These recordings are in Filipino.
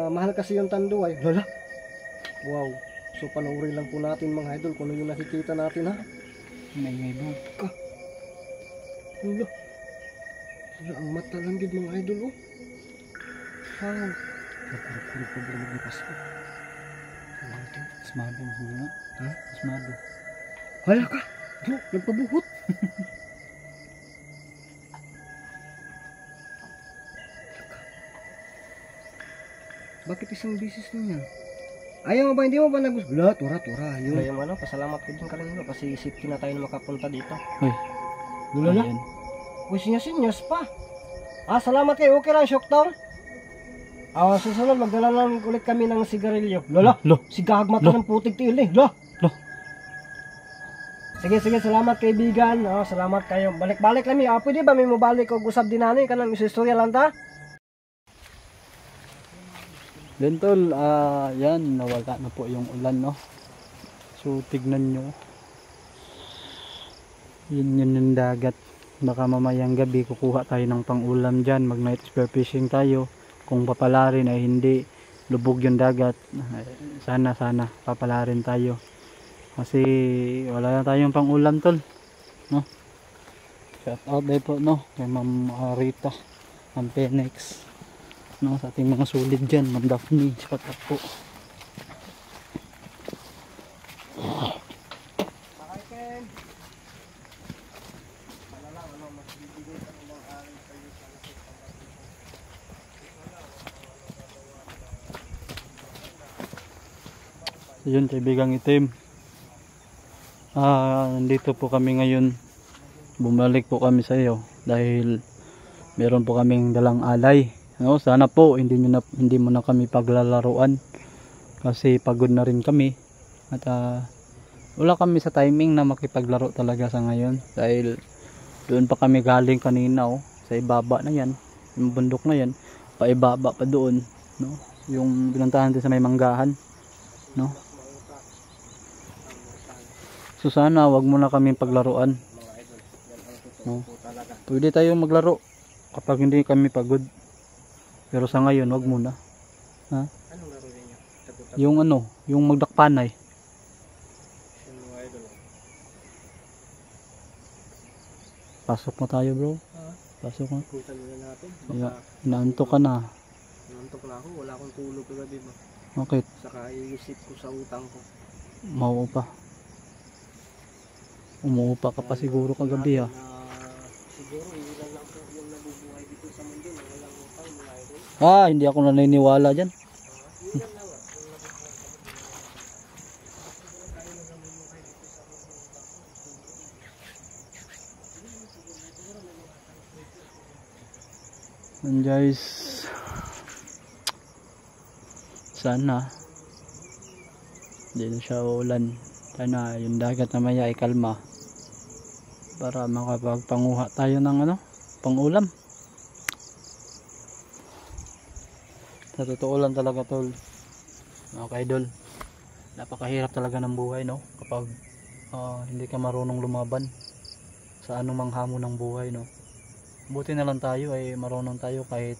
Mahal kasi yung tanduay. Lala. Wow. So panoorin lang po natin mga idol kung ano yung nakikita natin ha. May bang. Lala. Lala, ang mata lang gid mga idol oh. Wow. Nagkuruk-kuruk pa ba maglipas ko? Asmado nga. Ha? Asmado. Hala ka. Bro, nagpabuhot. Bakit isang bisis na yan? Ayaw mo ba, hindi mo ba nagustuhan? Wala, tura. Yung ano, pasalamat ko din ka rin mo kasi isip na tayo na makapunta dito. Uy. Lala. Uy, sinyas pa. Salamat kayo. Okay lang, Shocktown. Susunod, magdala lang ulit kami ng sigarilyo. Lala, sigag mata ng putik tiil eh. Lala. Sige, salamat kaibigan. Salamat kayo. Balik-balik kami. Pwede ba may mabalik o gusap din namin? Kanang istorya lang ta? Then tol, yan, nawala na po yung ulan, no? So, tignan nyo. Yun yung dagat. Baka mamayang gabi, kukuha tayo ng pang-ulam dyan. Mag-night spear fishing tayo. Kung papalarin ay hindi lubog yung dagat. Sana, papalarin tayo. Kasi, wala na tayong pang-ulam, tol. No? Shout out day po, no? Kay Ma'am Rita. Ma'am Penex. No, sa ating mga sulit dyan, Ma'am Daphne, shout out po. So yun, kaibigang itim. Nandito po kami ngayon. Bumalik po kami sa iyo dahil meron po kaming dalang alay. No, sana po hindi mo na kami paglalaruan kasi pagod na rin kami at wala kami sa timing na makipaglaro talaga sa ngayon dahil doon pa kami galing kanina sa ibaba na yan, yung bundok na yan, paibaba pa doon, no, yung pinuntahan din sa may manggahan, no. So sana wag mo na kami paglaruan, no. Pwede tayo maglaro kapag hindi kami pagod. Pero sa ngayon, wag muna. Ha? Anong laro ninyo? Yung yung magdakpanay. Pasok mo tayo, bro. Pasok mo. Putan muna natin. Inaantok ka na. Nantok na ako. Wala akong tulog kagabi ba? Bakit? Saka iisip ko sa utang ko. Mauupa. Umuupa ka pa siguro kagabi ha. Siguro ilan lang po yung nabubuhay dito sa mundo na walang utang mga idol. Hindi ako naniniwala dyan. And guys, sana hindi na siya uulan. Sana yung dagat na maya ay kalma para makapagpanguha tayo ng pang-ulam. Sa totoo lang talaga, tol, mga ka-idol, napakahirap talaga ng buhay, no, kapag hindi ka marunong lumaban sa anumang hamon ng buhay, no. Buti na lang tayo ay marunong tayo kahit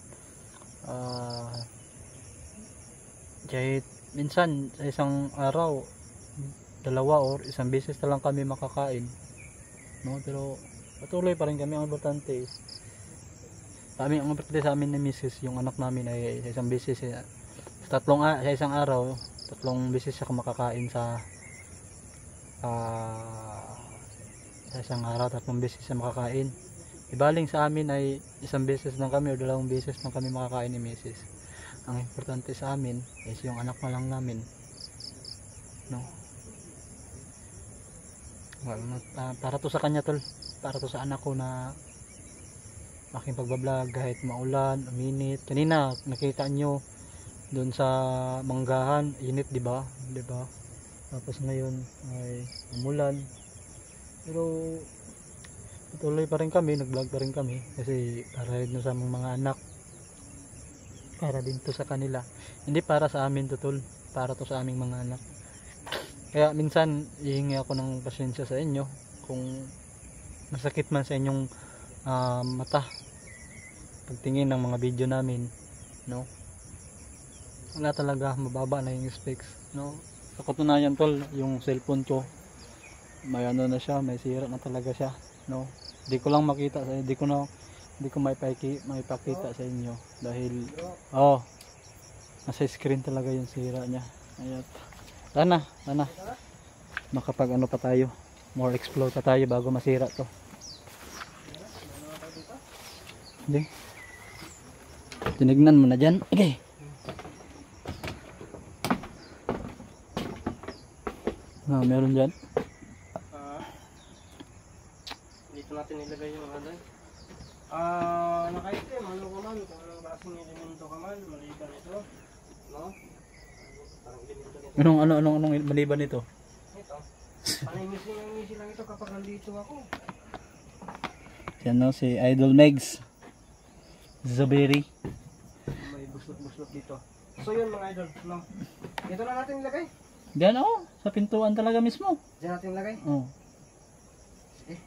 minsan sa isang araw dalawa or isang beses na lang kami makakain, no, pero patuloy pa rin kami. Ang importante sa amin ni Mrs. yung anak namin ay sa isang beses sa isang araw 3 beses siya makakain sa isang araw 3 beses siya makakain. Ibaling sa amin ay isang beses lang kami o 2 beses lang kami makakain ni Mrs. Ang importante sa amin is yung anak na lang namin, no. Para to sa kanya, tol, para to sa anak ko na aking pagbablog kahit maulan, uminit. Kanina nakita nyo doon sa manggahan, init, di ba? Tapos ngayon ay umulan. Pero patuloy pa rin kami, nag-vlog pa rin kami kasi para rin sa mga anak, para din to sa kanila, hindi para sa amin to, tol, para to sa aming mga anak. Kaya minsan hihingi ako ng pasensya sa inyo kung masakit man sa inyong mata pagtingin ng mga video namin, no. wala talaga, mababa na yung specs, no. Sa katunayan tol, yung cellphone ko may ano na siya, may sira na talaga siya, no. Di ko lang makita sa, di ko maipakita sa inyo dahil nasa screen talaga yung sira niya. Ayun. Sana makapag ano pa tayo, more explore pa tayo bago masira to. Hindi. Tinignan mo na dyan. Okay. Meron dyan. Dito natin ilagay yung ano. Nakaitim, ano ka man, kung anong klaseng elemento ka man, maliban ito. No? Parang elemento nito. Anong maliban nito? Ito. Panay-ngisi lang ito kapag nandito ako. Yan no, si Idol Megs Zaberi. May buslot-buslot dito. So yun mga idol, no? Dito na natin ilagay. Diyan sa pintuan talaga mismo. Diyan natin ilagay. Oh. Sige.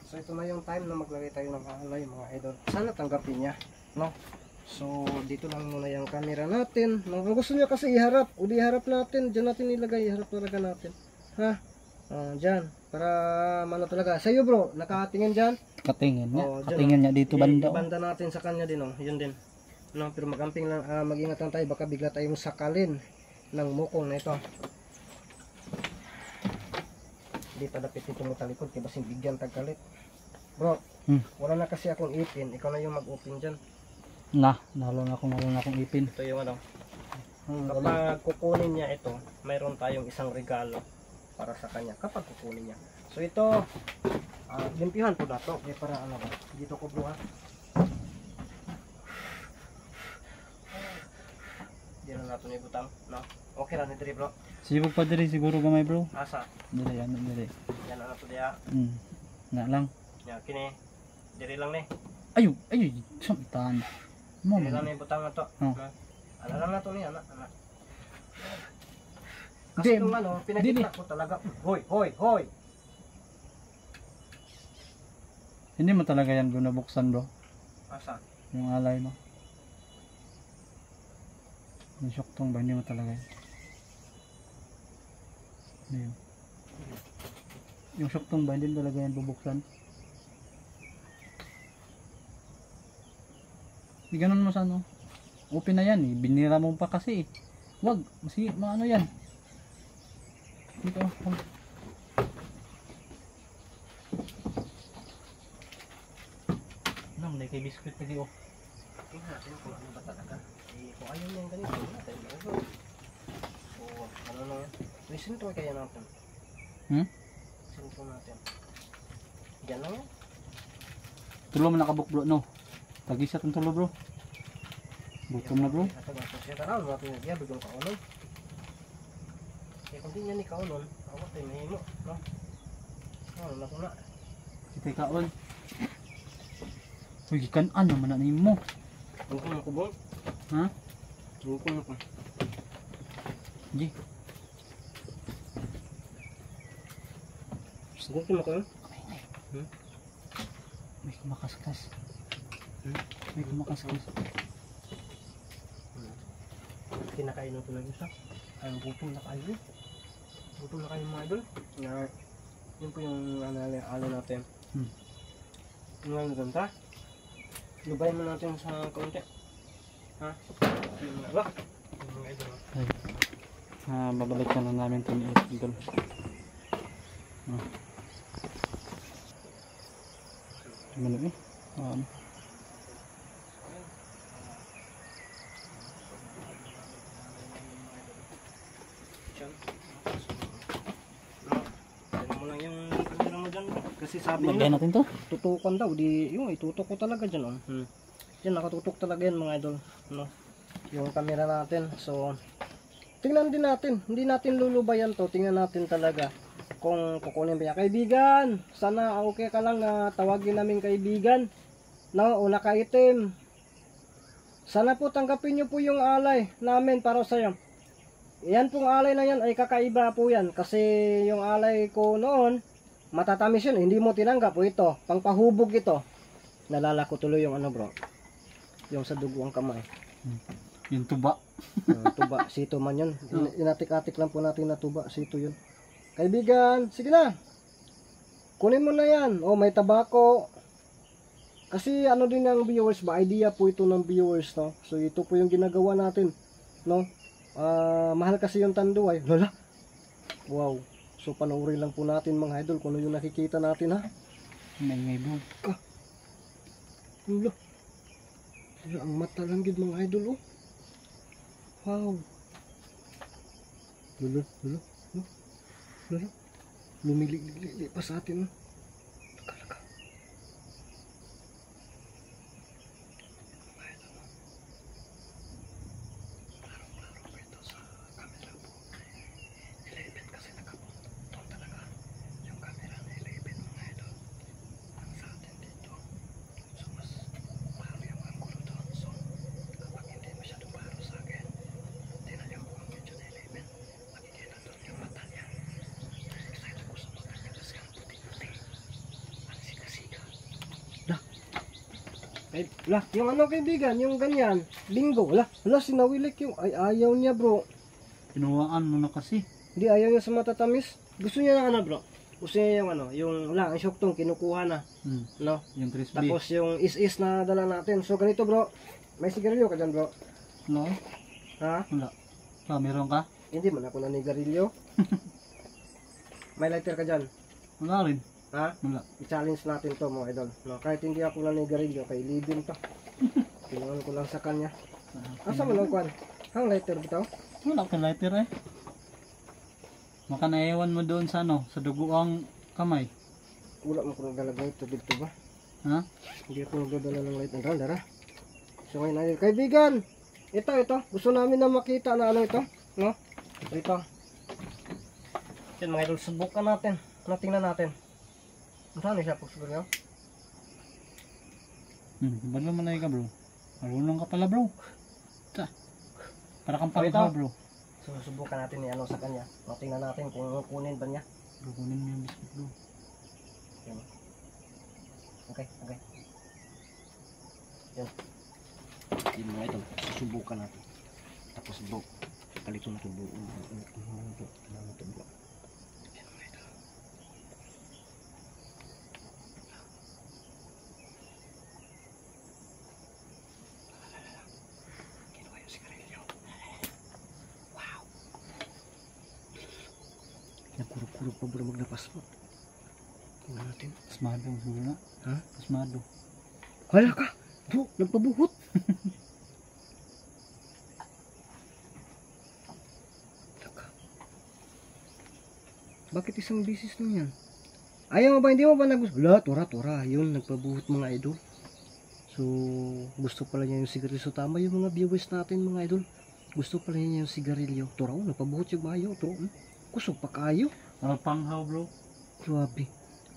So ito na yung time na maglagay tayo ng alay mga idol. Sana tanggapin niya, no? So dito lang muna yung camera natin. Kung gusto niya kasi iharap, o di harap natin, diyan natin ilagay, iharap talaga natin. Ha? Diyan. Para ano talaga. Sa iyo bro, nakatingin diyan. Katingin niya. Dyan, Katingin niya dito banda. Banda natin sa kanya din, yun din. No, pero magamping lang, mag-ingat lang tayo, baka bigla tayong sakalin ng mukong na ito. Hindi pa dapat ito mo talikod, kaya basing bigyan tagkalit. Bro, wala na kasi akong ipin, ikaw na yung mag-open dyan. Nalo na akong ipin. Ito yung ano. Kapag kukunin niya ito, mayroon tayong isang regalo para sa kanya kapag kukunin niya. So ito, limpihan po na ito. Kaya para ano ba, dito ko bro ha. Diyan na natin ibutang, no? Okay lang ito bro. Sibog pa diri siguro gamay bro. Asa? Dili yan diri. Yan na nato diya. Na lang. Ya kini. Diri lang ni. Ayo, samtan. Mo. Diri lang ni butang na to. Ano lang nato ni anak. Kasi yung ano, pinakita ko talaga. Hoy. Hindi mo talaga yan binubuksan bro. Asa? Yung alay mo. Yung syoktong ba, hindi mo talaga yan. Ayun. Yung syoktong ba, hindi mo talaga yan bubuksan. Ganun mo sa ano. Open na yan eh. Binira mo pa kasi eh. Wag. Maano yan. Dito. May kay biskuit lagi oh. Tingnan natin kung ano ba talaga. Kung ayaw niya yung ganito, wala tayo mag-over. So, ano na yan? Listen to kaya natin. Listen to natin. Diyan lang yan. Tulo mo nakabuk bro no. Tagisa itong tulo bro. Gutom na bro. Ito ba? So, siya taraw natin yung diya, bigong kaunon. Kaya kung di niya ni kaunon, awat tayo mahimo. No? Ano na ko na. Kita kaon. Uy, gikan-an naman na mo. Ano ko bro? Ha? Ano ko. Di. Gutom ako yun? May kumakaskas. May kumakaskas. Kinakain ito lang isa. Ay, gutom na kayo. Gutom na kayo mga idol. Yun po yung ano natin. Yung ano ganda. Lubayin mo natin sa kaunti. Ha? Yung mga idol. Babalik na lang namin ito ni Idol. Ano eh? Ano? Kasi sabi Lagyan natin to. tutukan daw, di yung itutok ko talaga diyan Diyan nakatutok talaga yan mga idol, no. Yung camera natin. So tingnan din natin, hindi natin lulubayan to, tingnan natin talaga kung kukunin ba niya. Kaibigan, sana okay ka lang na tawagin namin kaibigan, no, o nakaitim. Sana po tanggapin niyo po yung alay namin para sa iyo. Yan pong alay na yan ay kakaiba po yan kasi yung alay ko noon matatamis yun, hindi mo tinanggap po ito, pangpahubog ito. Nalala ko tuloy yung ano bro, yung sa dugo ang kamay. Yung tuba. Tuba, sito man yun. Inatik-atik lang po natin na tuba, sito yun. Kaibigan, sige na. Kunin mo na yan. Oh, may tabako. Kasi ano din ng viewers ba? Idea po ito ng viewers, no? So ito po yung ginagawa natin, no? Mahal kasi yung tanduay. Lola. Wow. So panoorin lang po natin mga idol kung ano yung nakikita natin, ha? May bro. Lola. Lola, ang mata lang yun mga idol, oh. Wow. Lola, lola, lola. Lola. Lumili pa sa atin, oh. Laka. Lah, yung ano kaibigan, yung ganyan, bingo, lah, sinawilik yung, ay ayaw niya bro. Kinuhaan mo na kasi. Hindi, ayaw niya sa matatamis. Gusto niya ng ano bro, gusto niya yung ano, yung, wala, ang syoktong kinukuha na, no? Yung crispy. Tapos yung is na dala natin. So ganito bro, may sigarilyo ka dyan bro? No? Ha? Wala. Meron ka? Hindi man ako nanigarilyo. May lighter ka dyan? Wala rin. Ha? Wala. I-challenge natin to mga idol. No, kahit hindi ako nanigarilyo, kay Libin to. Tinangan ko lang sa kanya. Asa mo lang kwan? Hang lighter bitaw? Wala ka lighter eh. Maka naiwan mo doon sa ano, sa duguang kamay. Wala mo kung nagdala ng tubig to ba? Ha? Hindi ako nagdadala ng light. Dara. So ngayon idol. Kaibigan! Ito. Gusto namin na makita na ano ito. No? Ito. Yan mga idol. Subukan natin. Tingnan natin. Saan siya po siguro? Balo mo na ka bro. Marunong ka pala bro. Para kang panghaw bro. So subukan natin ano sa kanya. Tingnan natin kung kunin ba niya. Bro, kunin mo yung biscuit bro. Yan. Okay. Yan. Yun mga ito. Susubukan natin. Tapos bro. Kalito na ito bro. Bro. Nagkurog-kurog pa bro maglapas mo. Tingnan natin. Asmado siguro na. Ha? Asmado. Hala ka! Bro, nagpabuhot! Laka. Bakit isang bisis lang yan? Ayaw mo ba? Hindi mo ba nagusto? Wala, tora. Yun, nagpabuhot mga idol. So, gusto pala niya yung sigarilyo. So, tama yung mga viewers natin mga idol. Gusto pala niya yung sigarilyo. Tora, nagpabuhot yung mayo. Tora, kusog pa kayo. Para panghaw bro. Grabe.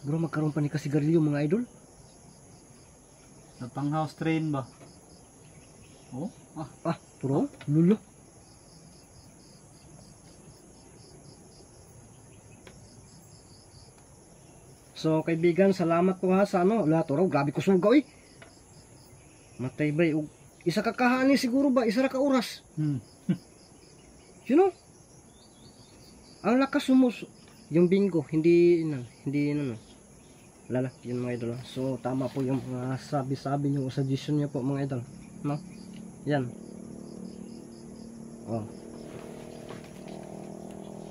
Bro, magkaroon pa ni kasigarilyo mga idol. Sa panghaw strain ba? Oh? Tora, lulo. So, kaibigan, salamat po ha sa ano. Wala, Tora, grabe kusog ka, Matay ba, isa ka kahani siguro ba? Isa ra ka oras. You know? Ang lakas yung bingo, hindi lala, yun mga idol. So tama po yung mga sabi nyo, suggestion nyo po mga idol, no? Yan.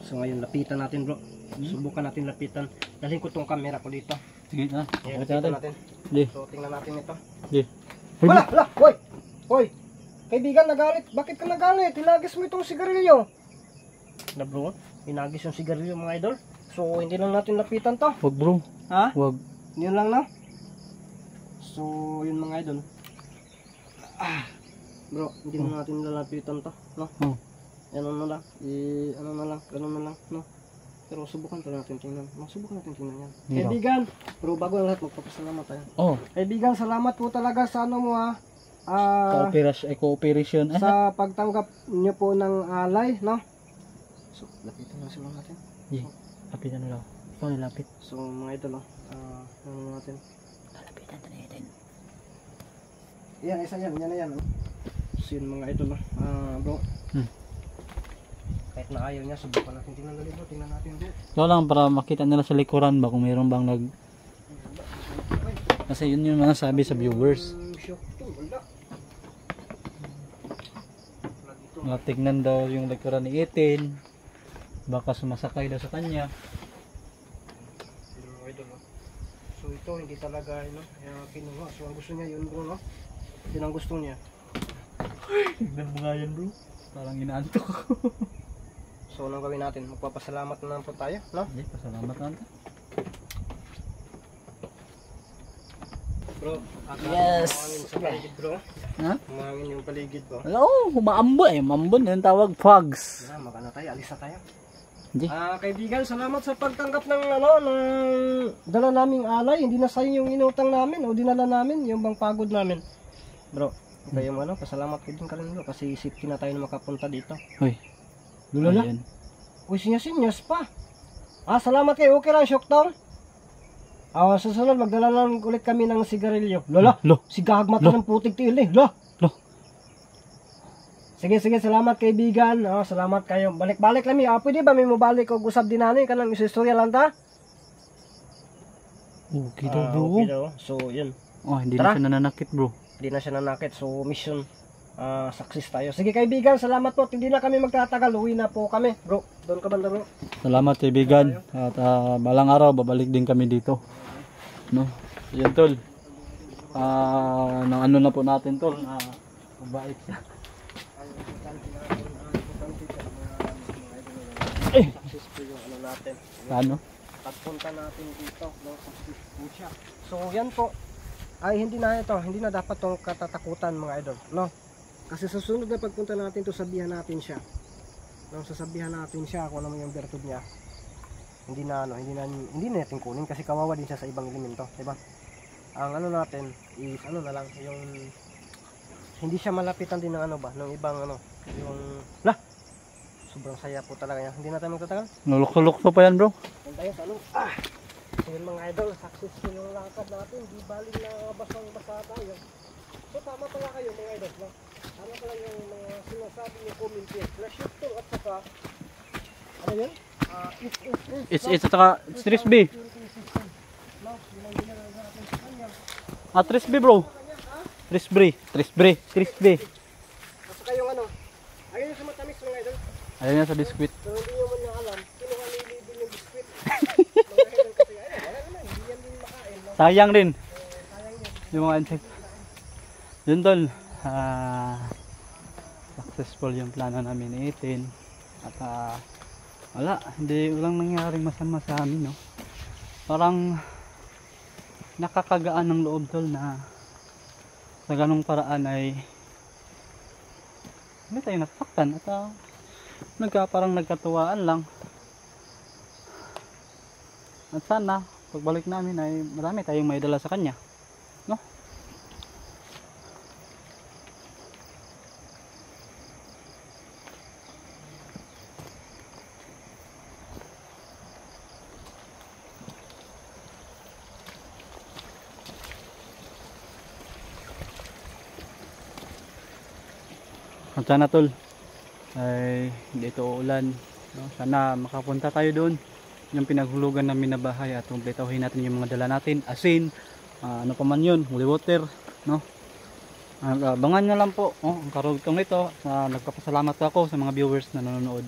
So ngayon lapitan natin bro. Subukan natin lapitan. Dalhin ko tong camera ko dito. Sige na. Lapitan natin. So tingnan natin ito. Wala! Hoy! Kaibigan, nagalit. Bakit ka nagalit? Hinagis mo itong sigarilyo. Na bro, hinagis yung sigarilyo mga idol. So, hindi lang natin lapitan to. Wag bro. Ha? Wag. Yun lang na. So, yun mga idol. Bro, hindi na natin lalapitan to. No? Ano na lang. Ganun na lang. No? Pero subukan pa natin tingnan. Subukan natin tingnan yan. Yeah. Kaibigan, pero bago ang lahat, magpapasalamat tayo. Kaibigan, salamat po talaga sa ano mo ha. Cooperation. Sa pagtanggap niyo po ng alay, no? So, lapitan na sila natin. Lapitan na lang. Ikaw nilapit. So, mga idol, ano natin? Lapitan natin. Yan, isa yan. Yan na yan. yun mga idol, bro. Hmm. Kahit na ayaw niya, subukan natin. Tingnan dali bro, tingnan natin bro. Ito lang para makita nila sa likuran ba kung mayroon bang kasi yun yung mga sabi sa viewers. Shock to, wala. Tignan daw yung likuran ni Ethan. Baka sumasakay daw sa kanya. So ito hindi talaga kinuha. So ang gusto niya yun bro, no? Yun ang gusto niya. Tignan mo nga yan bro. Parang inaantok ako. So anong gawin natin? Magpapasalamat na lang po tayo, no? Okay, pasalamat natin. Bro, Yes. Humangin sa paligid bro. Ha? Humangin yung paligid bro. Hello, humaambo eh. Mambon yung tawag fogs. Magana tayo, alis na tayo. Hindi. Kaibigan, salamat sa pagtanggap ng ng dala naming alay. Hindi na sa'yo yung inutang namin o dinala namin, yung bang pagod namin. Bro, kayo pasalamat kayo din ka rin bro kasi safety na tayo na makapunta dito. Hoy. Lula. Ayan. Uy, sinyas pa. Salamat kayo. Okay lang, Shocktown. Sa sunod, magdala lang ulit kami ng sigarilyo. Lola, Lo. si gagmata ng putik tiil eh. Lo. Sige, salamat kaibigan. Salamat kayo. Balik-balik lang. Pwede ba may mabalik o gusap din nanin? Kanang istorya lang ta? Okay daw bro. Okay daw. So, yun. Oh, hindi Tara. na siya nananakit bro. Hindi na siya nanakit. So, mission success tayo. Sige kaibigan, salamat po. Hindi na kami magtatagal. Uwi na po kami. Bro, doon ka banda bro. Salamat kaibigan. At balang araw babalik din kami dito. No? Yan tol. Nang ano na po natin tol. Mabait siya. Successful yung ano natin. Ano? Pagpunta natin dito, no, successful siya. So yan po. Ay hindi na dapat tong katatakutan mga idol, no? Kasi sa susunod na pagpunta natin to sabihan natin siya. Nang sasabihan natin siya kung ano yung virtud niya. Hindi na natin kunin kasi kawawa din siya sa ibang elemento, di ba? Ang ano natin is ano na lang yung hindi siya malapitan din ng ng ibang yung sobrang saya po talaga niya. Hindi na tayo magtatagal. Nulok-lukso pa yan bro. Tayo sa So yun mga idol, successful yung lakad natin. Di baling na basang-basa tayo. So tama pala kayo mga idol, no? Tama pala yung mga sinasabi yung comment here. Na-shoot to at saka ano yun? It's at saka Trisby. Trisby bro. Trisby. At saka yung ayun yung sa matamis mga idol. Ayun nga sa biskwit. So hindi nyo man na alam, kinuha ni Libin yung biskwit. Mga idol kasi wala naman, hindi yan din makain. No? Sayang din. Sayang yun. Yung mga insect. Yun tol. Successful yung plano namin ni Ethan. At walang nangyaring masama sa amin, no? Parang nakakagaan ng loob tol na sa ganong paraan ay hindi tayo nasaktan at parang nagkatuwaan lang. At sana pagbalik namin ay marami tayong maidala sa kanya, no? At sana tol ay hindi ito uulan, no? Sana makapunta tayo doon yung pinaghulugan namin na bahay at kumpletohin natin yung mga dala natin, asin, ano pa man yun, holy water, no? Abangan nyo lang po ang karugtong nito. Nagpapasalamat ako sa mga viewers na nanonood.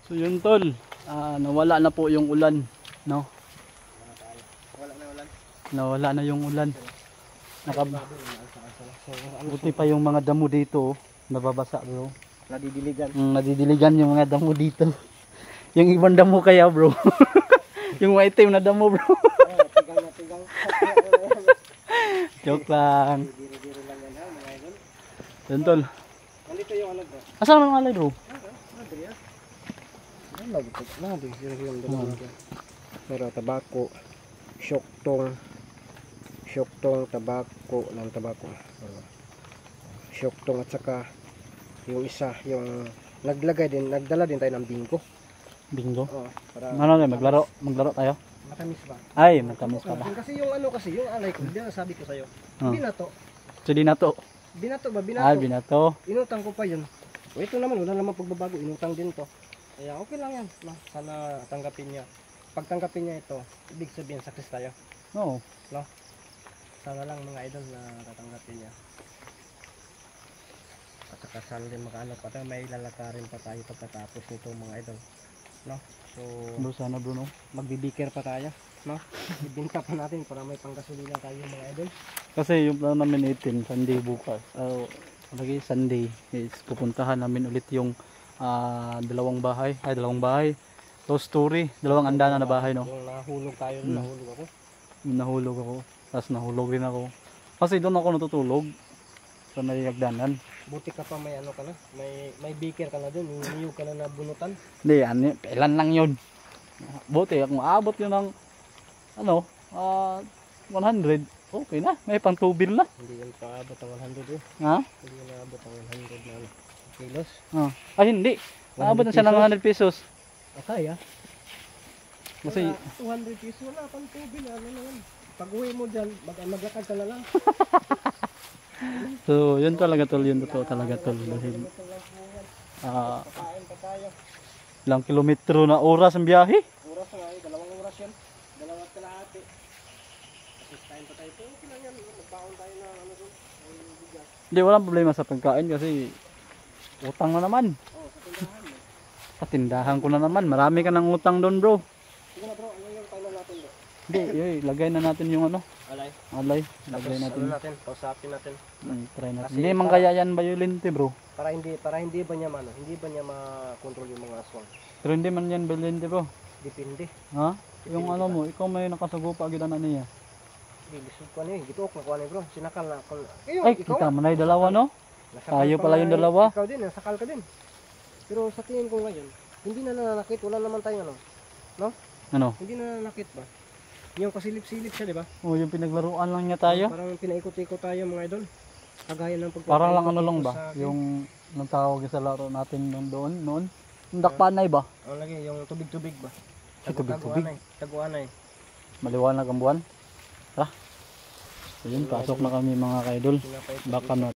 So yun tol, nawala na po yung ulan, no? Nawala na yung ulan. Buti pa yung mga damo dito, nababasa bro. Nadidiligan yung mga damo dito. Yung ibang damo kaya bro. Yung white itim na damo bro. Tigang. Joke lang. Biro-biro lang yan ha, mga idol. Yun tol. Nandito yung bro. Asan naman ang alay bro? Pero tabako, Shocktown, tabako, Shocktown at saka yung isa, yung nagdala din tayo ng bingo. Bingo? Oo, para maglaro tayo? matamis ba? Ay, matamis pala. Kasi yung yung alay ko, hindi na sabi ko sa'yo. Oh. Hindi na to. So di na to. Binato ba? Ah, Binato. binato. Inutang ko pa yun. O ito naman, wala namang pagbabago. Inutang din to. Kaya okay lang yan. No? Sana tanggapin niya. Pag tanggapin niya ito, ibig sabihin success tayo. Oo. Sana lang mga idol na tatanggapin niya. At saka sana din makaano pa tayo. May lalakarin pa tayo pagkatapos nito mga idol. No? So, Bro, sana bro, no? magbibikir pa tayo. No? Ibinta pa natin para may panggasolina tayo mga idol. Kasi yung plano namin 18, Sunday bukas. Lagi Sunday is pupuntahan namin ulit yung dalawang bahay. Two story, dalawang andana na bahay, no? Yung nahulog tayo, nahulog ako. Nahulog ako, tapos nahulog rin ako. Kasi doon ako natutulog sa may hagdanan. Buti ka pa may ano ka na, may beaker ka na dun, yung niyog ka na nabunutan. Hindi, kailan lang yun. Buti, kung aabot yun ng 100, okay na, may pang tubil na. Hindi yun paabot ang 100 eh. Ha? Hindi yun naabot ang 100 na ano, kilos. Ay hindi, aabot na siya ng 100 pesos. Kaya? Kasi, 200 pesos wala pang tubil, ano naman. Pag uwi mo dyan, maglakad ka na lang. so yun talaga tol, yun totoo talaga tol. Dahil, Pakain pa tayo. ilang kilometro na oras ang biyahe. Oras nga eh, 2 oras yan. 2 kalahati. Tapos kain pa tayo. Okay lang yan, magbaon tayo na ano doon. Bigas. Hindi, walang problema sa pagkain kasi utang na naman. Oh, sa tindahan eh. Sa tindahan ko na naman, marami ka ng utang doon bro. Sige na bro, ano yung tayo natin bro? Hindi, lagay na natin yung Alay. alay. Tapos Lagay natin. ano natin, pausapin natin. Try natin. Kasi Hindi man kaya yan violente bro. Para hindi ba niya hindi ba niya makontrol yung mga aswang? Pero hindi man yan violente bro. Depende. Ha? Yung ano mo, ikaw may nakasugupa agad na niya. Di lisod ko ano eh, gito ko nakuha ni bro. Sinakal na ako. Kayo, Ay, ikaw. kita mo na yung dalawa no? Nasakal tayo pa pala nga yung eh. dalawa. Ikaw din, nasakal ka din. Pero sa tingin ko ngayon, hindi na nananakit, wala naman tayo ano. Ano? Hindi na nananakit ba? Yung kasilip-silip siya, di ba? Oh, yung pinaglaruan lang niya tayo. Parang pinaikot-ikot tayo mga idol. Kagaya ng pagpapaikot Parang lang ano lang dito ba? sa akin. Yung nagtawag sa laro natin noon. Yung dakpanay ba? Ano lagi, yung tubig-tubig ba? Ay, tubig-tubig. Taguanay. Maliwanag ang buwan. Tara. Ayun, pasok na kami mga kaidol. Pinapait- Baka na